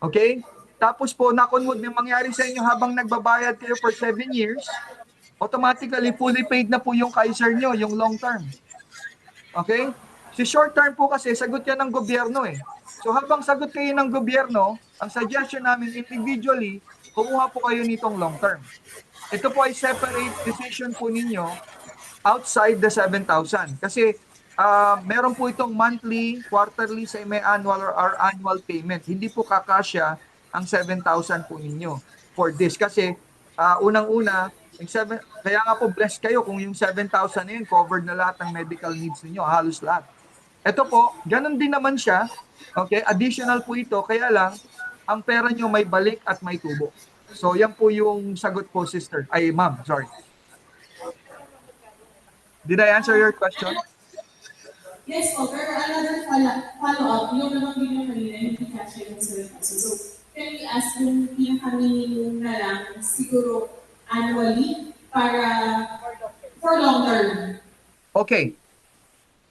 Okay? Tapos po, knock on wood, may mangyari sa inyo habang nagbabayad kayo for 7 years, automatically, fully paid na po yung Kaiser nyo, yung long term. Okay? Si short term po kasi, sagot yan ng gobyerno eh. So habang sagot kayo ng gobyerno, ang suggestion namin individually, kumuha po kayo nitong long term. Ito po ay separate decision po ninyo outside the 7,000. Kasi meron po itong monthly, quarterly, semi-annual or annual payment. Hindi po kakasya ang 7,000 po ninyo for this. Kasi unang-una, kaya nga po blessed kayo kung yung 7,000 na yun, covered na lahat ng medical needs niyo, halos lahat. Ito po, ganun din naman siya. Okay, additional po ito, kaya lang, ang pera nyo may balik at may tubo. So, yan po yung sagot po, sister. Ay, ma'am, sorry. Did I answer your question? Yes po, pero another follow-up, yung naman din yung kanina, hindi kasha yung 7,000. So, can we ask yung pinaka-minimum na lang, siguro annually, para for long term? Okay.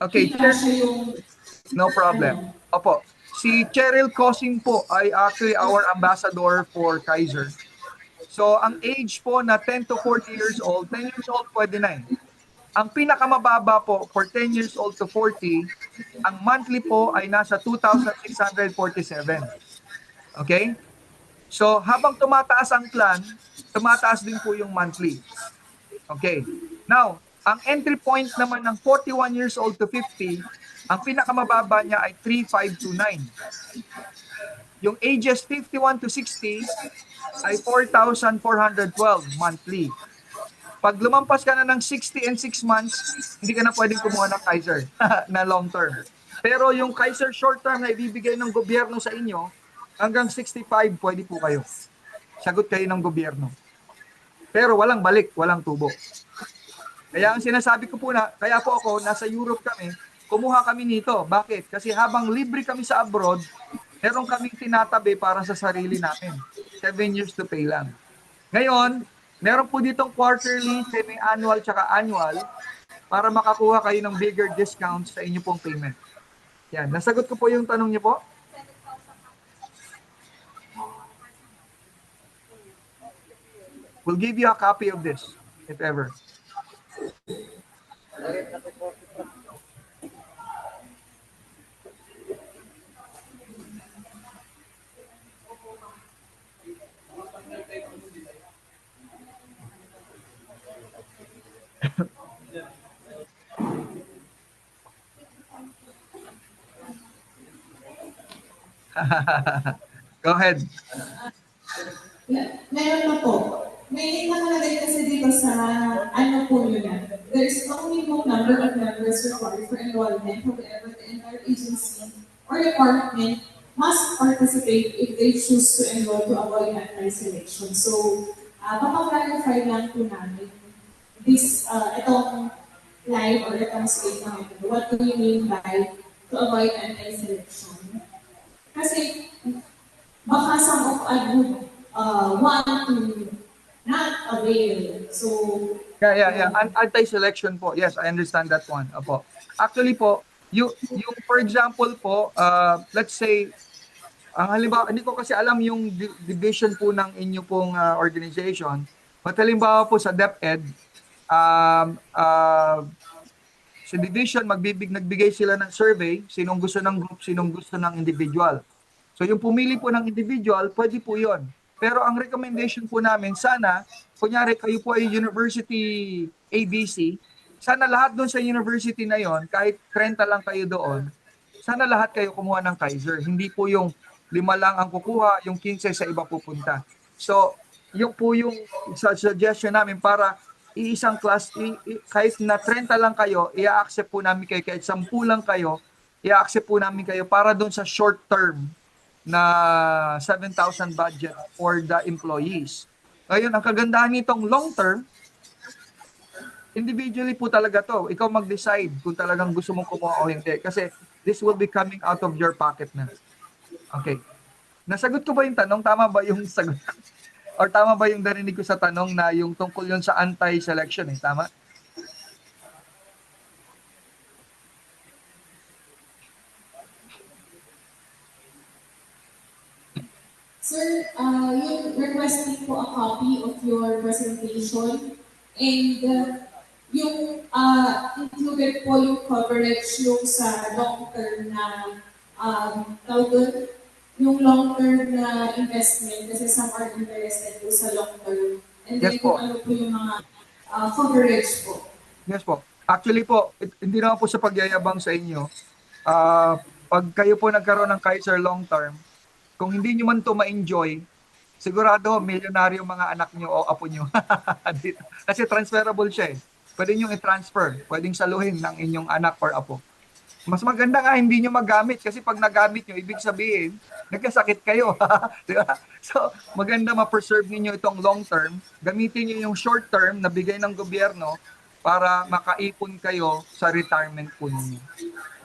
Okay. Hindi kasha yung... No problem. Opo. Si Cheryl Cosing po ay actually our ambassador for Kaiser. So, ang age po na 10 to 40 years old, 10 years old pwede na eh. Ang pinakamababa po for 10 years old to 40, ang monthly po ay nasa 2,647. Okay? So, habang tumataas ang plan, tumataas din po yung monthly. Okay. Now, ang entry point naman ng 41 years old to 50, ang pinakamababa niya ay 3,529. Yung ages 51 to 60 ay 4,412 monthly. Pag lumampas ka na ng 60 and 6 months, hindi ka na pwedeng kumuha ng Kaiser na long term. Pero yung Kaiser short term na ibibigay ng gobyerno sa inyo, hanggang 65 pwede po kayo. Sagot kayo ng gobyerno. Pero walang balik, walang tubo. Kaya ang sinasabi ko po na, kaya po ako, nasa Europe kami, kumuha kami nito. Bakit? Kasi habang libre kami sa abroad, meron kaming tinatabi para sa sarili namin. 7 years to pay lang. Ngayon, meron po ditong quarterly, semi-annual, tsaka annual para makakuha kayo ng bigger discounts sa inyo pong payment. Yan. Nasagot ko po yung tanong niyo po? We'll give you a copy of this, if ever. Go ahead. Meron na po. May nakalagay kasi dito sa ano po yun na. There's no minimum number of members required for enrollment. However, the entire agency or department must participate if they choose to enroll to avoid anti-selection. So, mapaplarify lang po namin this, itong live or itong state na ito. What do you mean by to avoid anti-selection? Kasi, baka some of us would want to not avail. So, Yeah. Anti-selection po. Yes, I understand that one. Apo. Actually po, yung for example po, let's say, ang halimbawa, hindi ko kasi alam yung division po ng inyo pong organization. But halimbawa po sa DepEd, sa division, nagbigay sila ng survey, sinong gusto ng group, sinong gusto ng individual. So yung pumili po ng individual, pwede po yon. Pero ang recommendation po namin, sana, kunyari kayo po ay University ABC, sana lahat doon sa university na yon, kahit 30 lang kayo doon, sana lahat kayo kumuha ng Kaiser. Hindi po yung 5 lang ang kukuha, yung 15 sa iba pupunta. So, yung po yung suggestion namin para iisang class, kahit na 30 lang kayo, i-accept po namin kayo, kahit 10 lang kayo, i-accept po namin kayo para doon sa short term na 7,000 budget for the employees. Ngayon, ang kagandahan nitong long term, individually po talaga to. Ikaw mag-decide kung talagang gusto mong kumuha o hindi. Kasi this will be coming out of your pocket na. Okay. Nasagot ko ba yung tanong? Tama ba yung sagot ko? Or tama ba yung narinig ko sa tanong na yung tungkol yun sa anti-selection? Tama? Sir, yung requesting po a copy of your presentation and yung included po yung coverage yung sa long term na tawag doon, yung long term na investment kasi some are interested po sa long term. And Yes then kung po. ano po yung mga coverage po. Yes po. Actually po, hindi naman po sa pagyayabang sa inyo. Pag kayo po nagkaroon ng Kaiser long term, kung hindi nyo man to ma-enjoy, sigurado milyonaryo mga anak nyo o apo nyo. Kasi transferable siya eh. Pwede nyo i-transfer, pwedeng saluhin ng inyong anak or apo. Mas maganda nga hindi nyo magamit kasi pag nagamit nyo, ibig sabihin, nagkasakit kayo. Di ba? So, maganda ma-preserve niyo itong long term. Gamitin niyo yung short term na bigay ng gobyerno para makaipon kayo sa retirement po ninyo.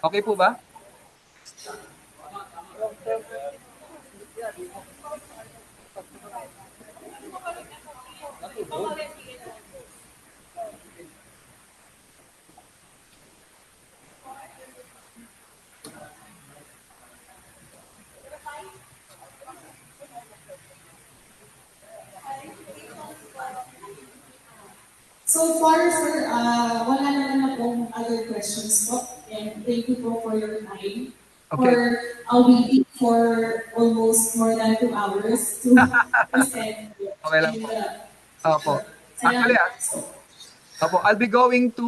Okay po ba? So far, sir, wala naman na pong other questions po. And thank you po for your time. Okay. For waiting for almost more than 2 hours to present. Okay lang And, po. Opo. Actually, salamat po. Opo, I'll be going to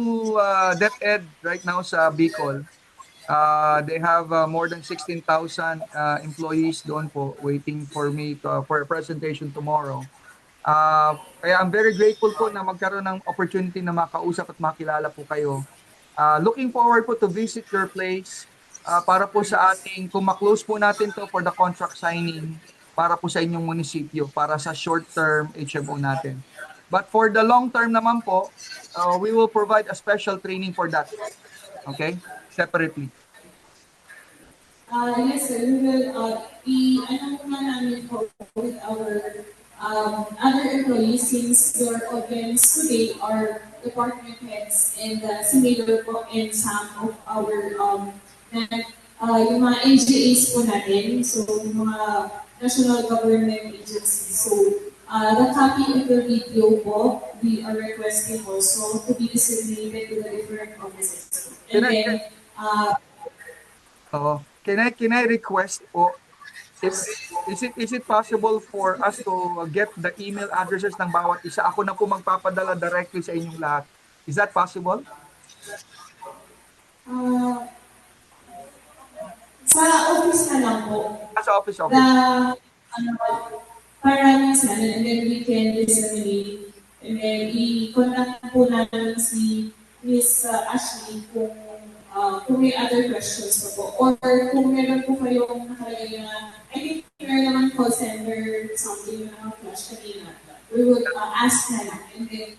DepEd right now sa Bicol. They have more than 16,000 employees doon po waiting for me for a presentation tomorrow. Kaya I'm very grateful po na magkaroon ng opportunity na makausap at makilala po kayo. Looking forward po to visit your place para po sa ating, kung ma-close po natin to for the contract signing para po sa inyong munisipyo, para sa short-term HMO natin. But for the long-term naman po, we will provide a special training for that. Okay? Separately. Yes, sir. We will i-ano na namin po with our other employees since your audience today are department heads and si Mayor po and some of our yung mga NGAs po natin, so yung mga national government agencies. So the copy of the video po, we are requesting also to be disseminated to the different offices. And then, Can I request po, is it possible for us to get the email addresses ng bawat isa? Ako na po magpapadala directly sa inyong lahat. Is that possible? Sa office na lang po. Sa office. Para sa amin, and then we can disseminate. And then i-contact po namin si Miss Ashley kung may other questions po. Or kung meron po kayong nakalagay na, I think meron naman call center, something na flash kanina. We would ask na lang. And then,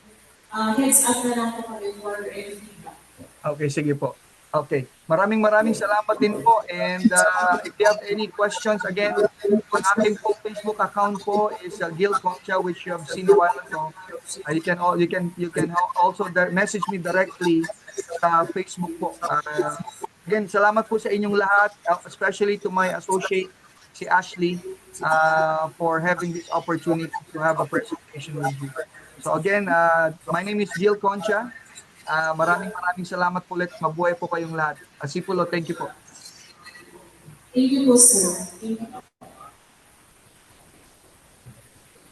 heads up na lang po kami for any feedback. Okay, sige po. Okay. Maraming salamat din po. And if you have any questions, again, ang aking po Facebook account po is Gil Concha, which you have seen a while ago. You can also message me directly sa Facebook po. Again, salamat po sa inyong lahat, especially to my associate, si Ashley, for having this opportunity to have a presentation with you. So again, my name is Gil Concha. Maraming salamat po ulit. Mabuhay po kayong lahat. Asipulo, thank you po. Thank you po, sir. Thank you.